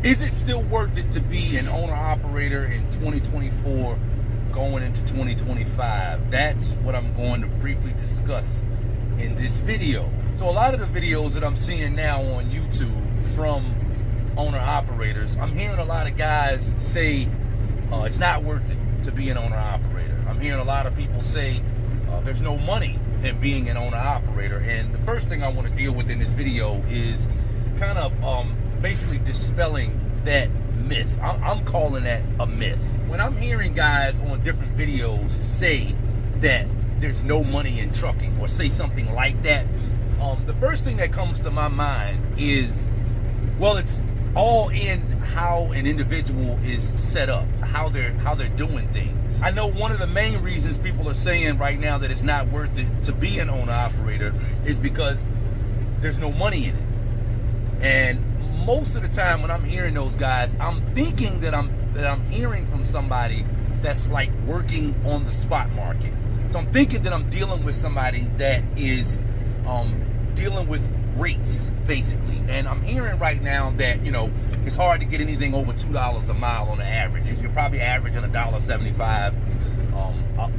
Is it still worth it to be an owner-operator in 2024 going into 2025? That's what I'm going to briefly discuss in this video. So a lot of the videos that I'm seeing now on YouTube from owner-operators, I'm hearing a lot of guys say it's not worth it to be an owner-operator. I'm hearing a lot of people say there's no money in being an owner-operator. And the first thing I want to deal with in this video is kind of basically dispelling that myth. I'm calling that a myth. When I'm hearing guys on different videos say that there's no money in trucking or say something like that, the first thing that comes to my mind is, well, it's all in how an individual is set up, how they're doing things. I know one of the main reasons people are saying right now that it's not worth it to be an owner-operator is because there's no money in it. And most of the time when I'm hearing those guys, I'm thinking that I'm hearing from somebody that's like working on the spot market. So I'm thinking that I'm dealing with somebody that is dealing with rates, basically. And I'm hearing right now that, you know, it's hard to get anything over $2 a mile on the average. You're probably averaging $1.75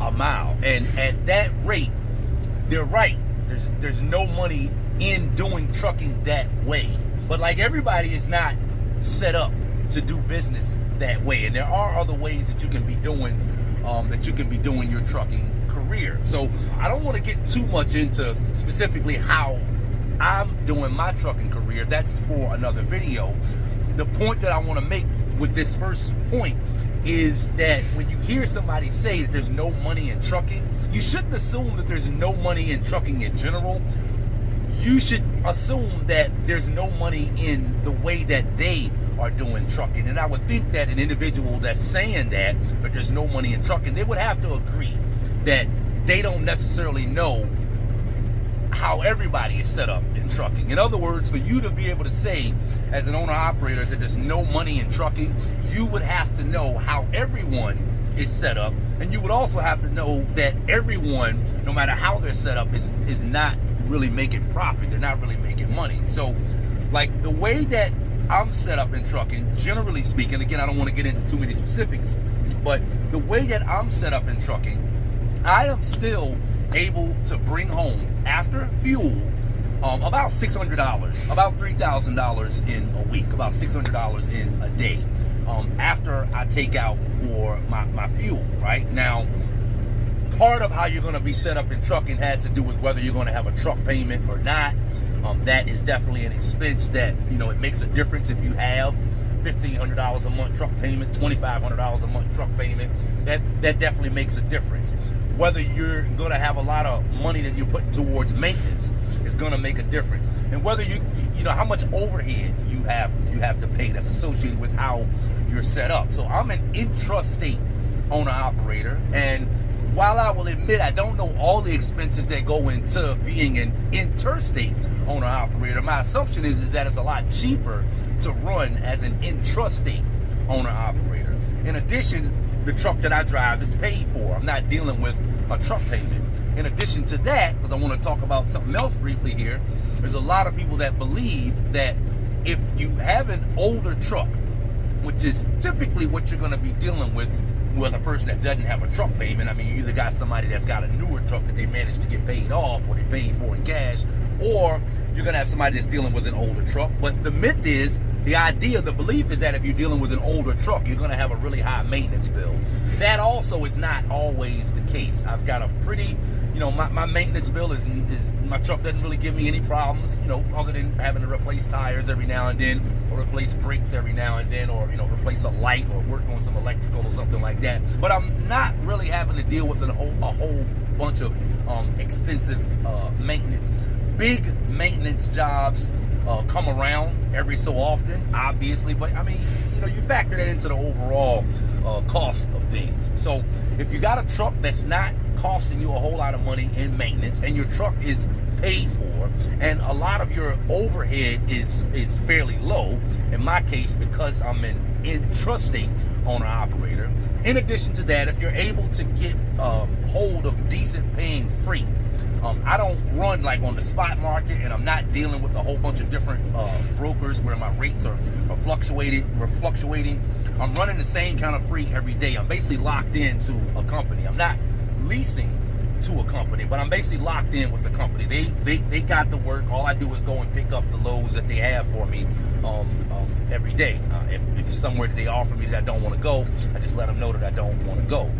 a mile. And at that rate, they're right. There's no money in doing trucking that way. But like everybody is not set up to do business that way. And there are other ways that you can be doing your trucking career. So I don't want to get too much into specifically how I'm doing my trucking career. That's for another video. The point that I want to make with this first point is that when you hear somebody say that there's no money in trucking, you shouldn't assume that there's no money in trucking in general. You should assume that there's no money in the way that they are doing trucking. And I would think that an individual that's saying that there's no money in trucking, they would have to agree that they don't necessarily know how everybody is set up in trucking. In other words, for you to be able to say as an owner-operator that there's no money in trucking, you would have to know how everyone is set up, and you would also have to know that everyone, no matter how they're set up, is not really making profit. They're not really making money. So like the way that I'm set up in trucking, generally speaking, again, I don't want to get into too many specifics, but the way that I'm set up in trucking, I am still able to bring home after fuel about $600, about $3,000 in a week, about $600 in a day after I take out for my fuel. Right now, part of how you're going to be set up in trucking has to do with whether you're going to have a truck payment or not. That is definitely an expense that, you know, it makes a difference if you have $1,500 a month truck payment, $2,500 a month truck payment. That definitely makes a difference. Whether you're going to have a lot of money that you're putting towards maintenance is going to make a difference. And whether you know how much overhead you have to pay, that's associated with how you're set up. So I'm an intrastate owner-operator, and while I will admit I don't know all the expenses that go into being an interstate owner-operator, my assumption is that it's a lot cheaper to run as an intrastate owner-operator. In addition, the truck that I drive is paid for. I'm not dealing with a truck payment. In addition to that, because I want to talk about something else briefly here, there's a lot of people that believe that if you have an older truck, which is typically what you're going to be dealing with a person that doesn't have a truck payment. I mean, you either got somebody that's got a newer truck that they managed to get paid off or they paid for in cash, or you're going to have somebody that's dealing with an older truck. But the myth is, the idea, the belief is that if you're dealing with an older truck, you're going to have a really high maintenance bill. That also is not always the case. I've got a pretty, you know, my maintenance bill is my truck doesn't really give me any problems, you know, other than having to replace tires every now and then, or replace brakes every now and then, or, you know, replace a light or work on some electrical or something like that. But I'm not really having to deal with a whole bunch of extensive maintenance. Big maintenance jobs come around every so often, obviously, but I mean, you know, you factor that into the overall cost of things. So if you got a truck that's not costing you a whole lot of money in maintenance, and your truck is paid for, and a lot of your overhead is fairly low, in my case, because I'm an intrastate owner-operator. In addition to that, if you're able to get hold of decent paying freight, I don't run like on the spot market, and I'm not dealing with a whole bunch of different brokers where my rates are fluctuating. I'm running the same kind of freight every day. I'm basically locked into a company. I'm not leasing to a company, but I'm basically locked in with the company. They got the work. All I do is go and pick up the loads that they have for me every day. If somewhere that they offer me that I don't want to go, I just let them know that I don't want to go.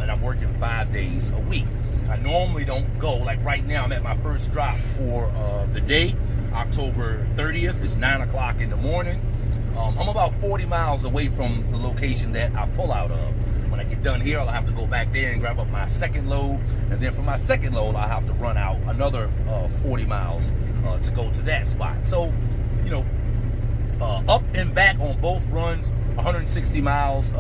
And I'm working 5 days a week. I normally don't go. Like right now, I'm at my first drop for the day, October 30th. It's 9 o'clock in the morning. I'm about 40 miles away from the location that I pull out of. When I get done here, I'll have to go back there and grab up my second load. And then for my second load, I'll have to run out another 40 miles to go to that spot. So, you know, up and back on both runs, 160 miles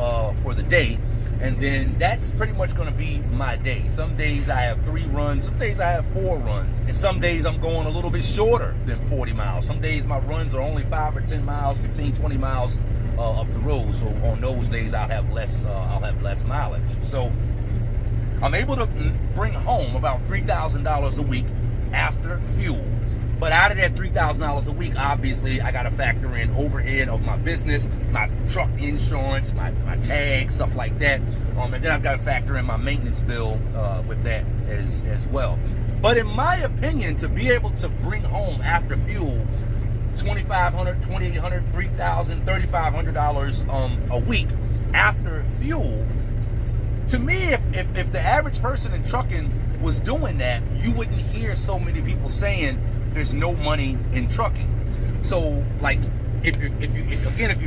for the day. And then that's pretty much going to be my day. Some days I have 3 runs, some days I have 4 runs, and some days I'm going a little bit shorter than 40 miles. Some days my runs are only 5 or 10 miles, 15, 20 miles up the road. So on those days I'll have less mileage. So I'm able to bring home about $3,000 a week after fuel. But out of that $3,000 a week, obviously, I got to factor in overhead of my business, my truck insurance, my tags, stuff like that. And then I've got to factor in my maintenance bill with that as well. But in my opinion, to be able to bring home after fuel $2,500, $2,800, $3,000, $3,500 a week after fuel, to me, if the average person in trucking was doing that, you wouldn't hear so many people saying there's no money in trucking. So, like, if you're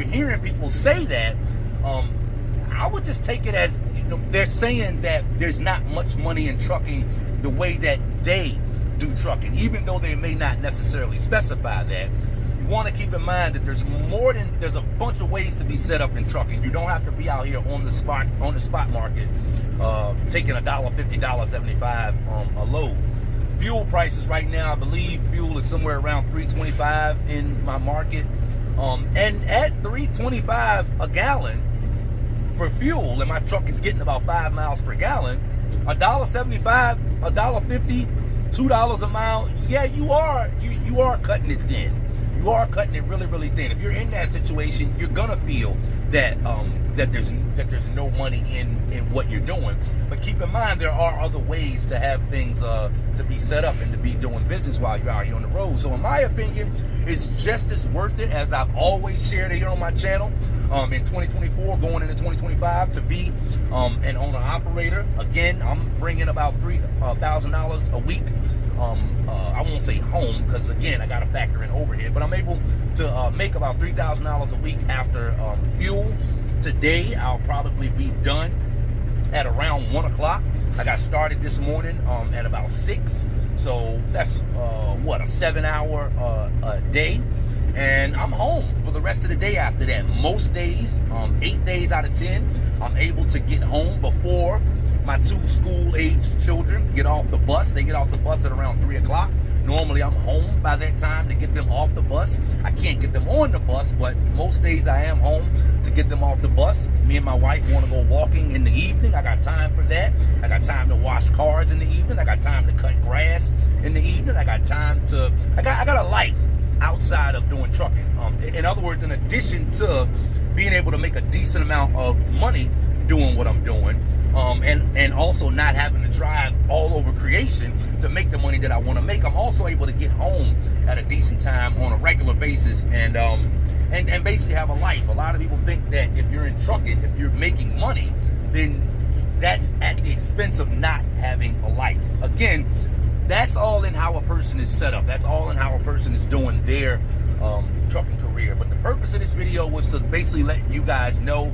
hearing people say that, I would just take it as, you know, they're saying that there's not much money in trucking the way that they do trucking, even though they may not necessarily specify that. You want to keep in mind that there's a bunch of ways to be set up in trucking. You don't have to be out here on the spot market taking $1.50, $1.75 a load. Fuel prices right now, I believe fuel is somewhere around $3.25 in my market. And at $3.25 a gallon for fuel, and my truck is getting about 5 miles per gallon, $1.75, $1.50, $2 a mile, yeah, you are cutting it thin. You are cutting it really, really thin. If you're in that situation, you're gonna feel that that there's no money in what you're doing. But keep in mind, there are other ways to have things to be set up and to be doing business while you're out here on the road. So in my opinion, it's just as worth it, as I've always shared here on my channel, in 2024 going into 2025, to be an owner operator. Again, I'm bringing about $3,000 a week. I won't say home, because again, I got to factor in overhead, but I'm able to make about $3,000 a week after fuel. Today, I'll probably be done at around 1 o'clock. I got started this morning at about 6. So that's a 7-hour day. And I'm home for the rest of the day after that. Most days, 8 days out of 10, I'm able to get home before my 2 school-aged children get off the bus. They get off the bus at around 3 o'clock. Normally, I'm home by that time to get them off the bus. I can't get them on the bus, but most days I am home to get them off the bus. Me and my wife want to go walking in the evening. I got time for that. I got time to wash cars in the evening. I got time to cut grass in the evening. I got time to... I got a life outside of doing trucking. In other words, in addition to being able to make a decent amount of money doing what I'm doing, and also not having to drive all over creation to make the money that I want to make, I'm also able to get home at a decent time on a regular basis and basically have a life. A lot of people think that if you're in trucking, if you're making money, then that's at the expense of not having a life. Again, that's all in how a person is set up. That's all in how a person is doing their trucking career. But the purpose of this video was to basically let you guys know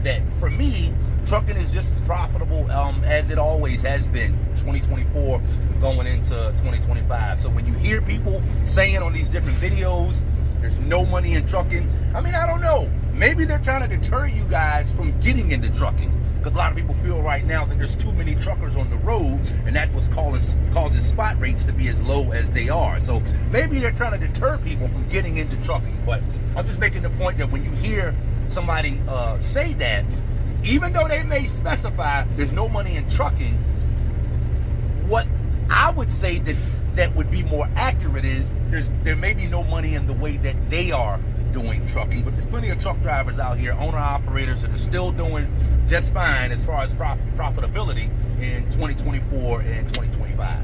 that for me, trucking is just as profitable as it always has been, 2024 going into 2025. So when you hear people saying on these different videos, there's no money in trucking, I mean, I don't know. Maybe they're trying to deter you guys from getting into trucking, because a lot of people feel right now that there's too many truckers on the road, and that's what's causing spot rates to be as low as they are. So maybe they're trying to deter people from getting into trucking. But I'm just making the point that when you hear somebody say that, even though they may specify there's no money in trucking, what I would say that would be more accurate is there may be no money in the way that they are doing trucking, but there's plenty of truck drivers out here, owner-operators, that are still doing just fine as far as profitability in 2024 and 2025.